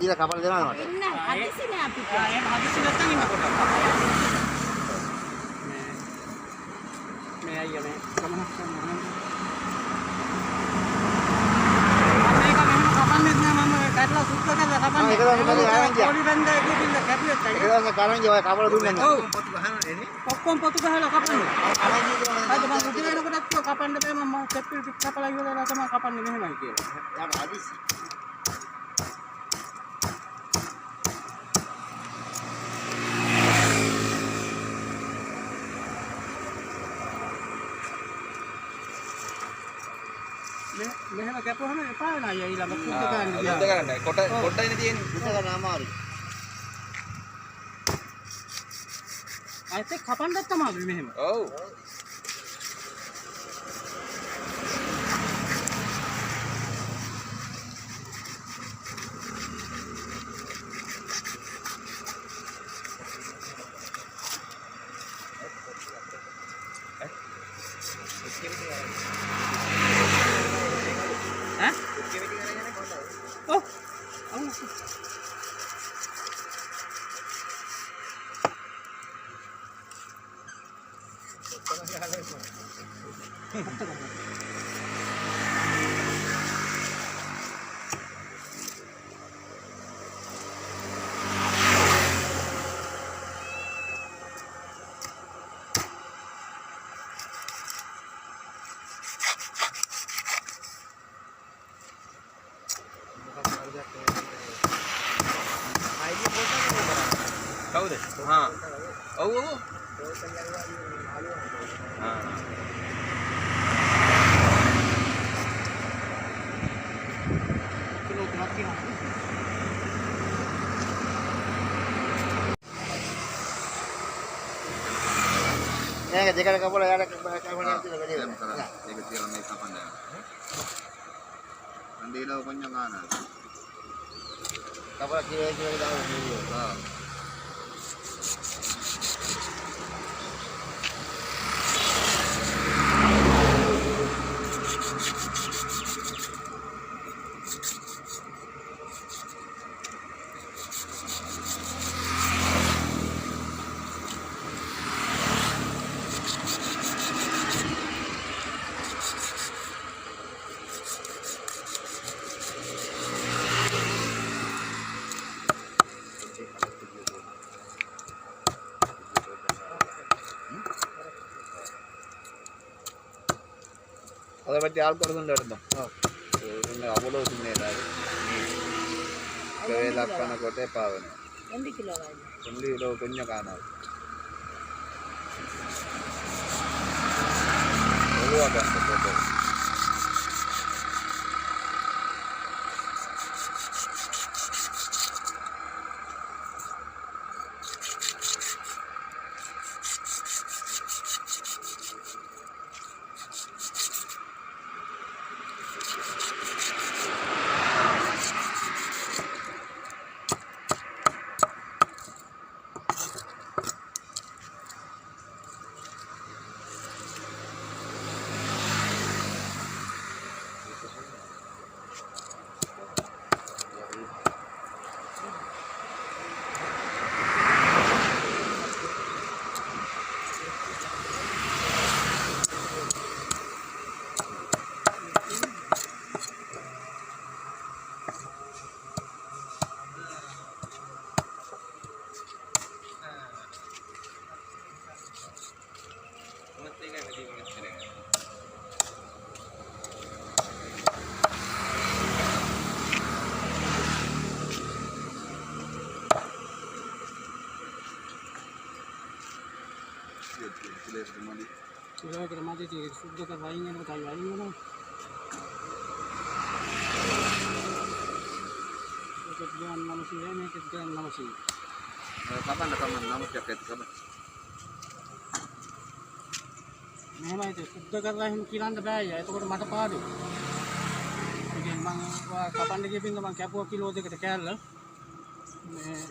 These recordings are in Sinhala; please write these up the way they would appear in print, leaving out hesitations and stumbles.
ඊට කපලා දෙනවද මට? ඉන්න හදිසිනේ අපිට. එහෙම හදිසි නැත්නම් ඉන්න කොට. මේ අයියා මේ ගමනක් කරනවා. මේක මෙහෙම කපන්නෙත් නෑ මම කඩලා සුද්ධ කරලා කපන්නේ. ඒක තමයි මගේ ආරංචිය. පොඩි බෙන්ද එකකින් කැපුවෙත් ඒක අයියා. තමයි කරන්නේ ඔය කපලා දුන්නේ නැහැ. ඔව් පොතු ගහනවා එන්නේ. ඔක්කොම පොතු ගහලා කපන්නේ. අද මම උදේ වෙනකොටත් කිව්වා කපන්න බෑ මම සෙප්පල් ටික කපලා ඉවරලා තමයි කපන්නේ මෙහෙමයි කියලා. යාට හදිසි. මෙහෙම කැපුවම එපා වෙන අයියා ඊළඟ සුද්ධ කරන්න සුද්ධ ගියා. කරන්න. කොටයිනේ තියෙන්නේ. සුද්ධ කරන්න අමාරුයි. ආයෙත් කපන්නත් තමයි මෙහෙම. ඔව්. ඈ? ඔව්. කවුද? හා. ඔව් ඔව්. හා. කිලෝ 3ක් තියෙනවා. මේක දෙකට කපලා යාට කපලා තියලා වැඩි ඒක වෙනවා. තියලා මේ කපන්න. අන්දේලා කොඤ්ඤම් ගන්නවා. කපලා කිලෝ දානවා. ආ. அதை பற்றி ஆள் கொடுத்துட்டு எடுத்தோம் அவ்வளோ சின்னதாக லக்கான கோட்டை பாவனை எந்த கிலோ வாங்கி? 2 கிலோ கொஞ்சம் காணாது பொதுவாக அந்த கோட்டை කිලෝමීටර මැදදී සුද්ධ කරලා වයින් යනකොට අයින් වෙනවා. ඒක ග්‍රෑම් 900 මේක gram 900. kapan namus jaket kapan මෙහෙමයි ඒක සුද්ධ කරලා එහෙම කිරන්න බෑ අයියා. එතකොට මට පාඩුයි. ඉතින් මම කපන්න ගිහින් මම කැපුවා කිලෝ 2කට කෑල්ල. මේ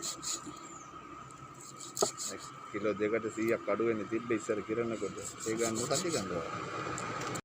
කිලෝ 2කට 100ක් අඩු වෙන්නේ තිබ්බ ඉස්සර කිරනකොට ඒ ගන්න සති ගන්නවා